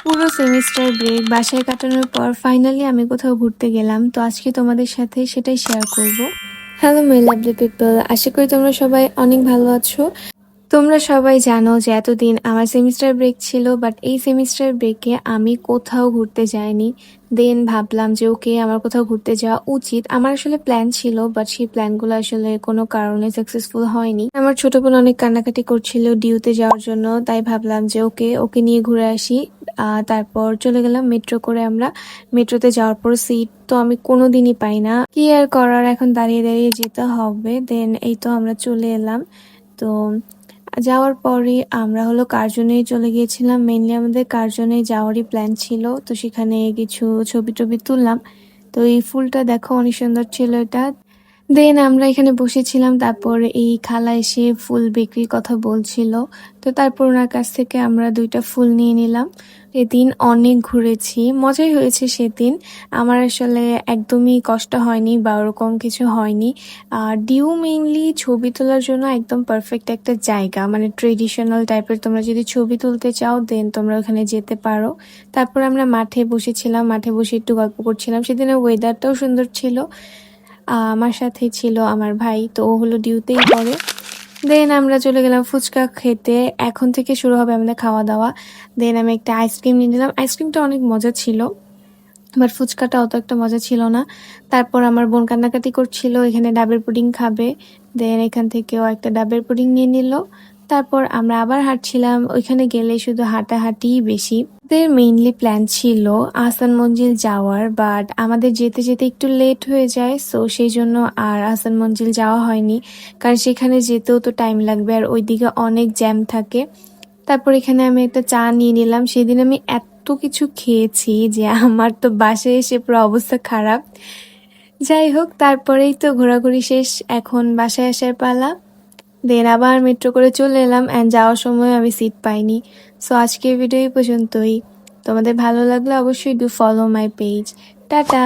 পুরো semester break বাসায় কাটানোর পর ফাইনালি আমি কোথাও ঘুরতে গেলাম, তো আজকে তোমাদের সাথে সেটাই শেয়ার করব। হ্যালো মাই লাভলি পিপল, আশা করি তোমরা সবাই অনেক ভালো আছো। তোমরা সবাই জানো যে এতদিন আমার সেমিস্টার ব্রেক ছিল, বাট এই সেমিস্টার ব্রেকে আমি কোথাও ঘুরতে যাইনি। দেন ভাবলাম যে ওকে, আমার কোথাও ঘুরতে যাওয়া উচিত। আমার আসলে প্ল্যান ছিল, বাট সেই প্ল্যানগুলো আসলে কোনো কারণে সাকসেসফুল হয়নি। আমার ছোট বোন অনেক কান্নাকাটি করছিল ডিউতে যাওয়ার জন্য, তাই ভাবলাম যে ওকে ওকে নিয়ে ঘুরে আসি। তারপর চলে গেলাম মেট্রো করে। আমরা মেট্রোতে যাওয়ার পর সিট তো আমি কোনোদিনই পাই না, কি আর করার, এখন দাঁড়িয়ে দাঁড়িয়ে যেতে হবে। দেন এই তো আমরা চলে এলাম। তো যাওয়ার পরে আমরা হলো কার্জনেই চলে গিয়েছিলাম। মেইনলি আমাদের কার্জনেই যাওয়ারই প্ল্যান ছিল, তো সেখানে কিছু ছবি টবি তুললাম। তো এই ফুলটা দেখো, অনেক সুন্দর ছিল এটা। দেন আমরা এখানে বসেছিলাম, তারপর এই খালা এসে ফুল বিক্রির কথা বলছিল। তো তারপর ওনার কাছ থেকে আমরা 2টা ফুল নিয়ে নিলাম। এদিন অনেক ঘুরেছি, মজাই হয়েছে সেদিন। আমার আসলে একদমই কষ্ট হয়নি বা ওরকম কিছু হয়নি। আর ডিউ মেইনলি ছবি তোলার জন্য একদম পারফেক্ট একটা জায়গা, মানে ট্রেডিশনাল টাইপের। তোমরা যদি ছবি তুলতে চাও দেন তোমরা ওখানে যেতে পারো। তারপর আমরা মাঠে বসেছিলাম, মাঠে বসে একটু গল্প করছিলাম। সেদিনের ওয়েদারটাও সুন্দর ছিল। আমার সাথে ছিল আমার ভাই, তো ও হলো ডিউতেই পড়ে। দেন আমরা চলে গেলাম ফুচকা খেতে। এখন থেকে শুরু হবে আমাদের খাওয়া দাওয়া। দেন আমি একটা আইসক্রিম নিয়ে নিলাম, আইসক্রিমটা অনেক মজা ছিল, বাট ফুচকাটা অত একটা মজা ছিল না। তারপর আমার বোন কান্নাকাটি করছিল এখানে ডাবের পুডিং খাবে। দেন এখান থেকেও একটা ডাবের পুডিং নিয়ে নিল। তারপর আমরা আবার হাঁটছিলাম, ওইখানে গেলে শুধু হাঁটাহাঁটিই বেশি। আমাদের মেইনলি প্ল্যান ছিল আহসান মঞ্জিল যাওয়ার, বাট আমাদের যেতে যেতে একটু লেট হয়ে যায়, সো সেই জন্য আর আহসান মঞ্জিল যাওয়া হয়নি। কারণ সেখানে যেতেও তো টাইম লাগবে, আর ওইদিকে অনেক জ্যাম থাকে। তারপর এখানে আমি একটা চা নিয়ে নিলাম। সেদিন আমি এত কিছু খেয়েছি যে আমার তো বাসায় এসে পুরো অবস্থা খারাপ। যাই হোক, তারপরেই তো ঘোরাঘুরি শেষ, এখন বাসায় আসার পালা। দেন আবার মেট্রো করে চলে এলাম, অ্যান্ড যাওয়ার সময় আমি সিট পাইনি। সো আজকের ভিডিও এই পর্যন্তই। তোমাদের ভালো লাগলে অবশ্যই do follow my page. Tata.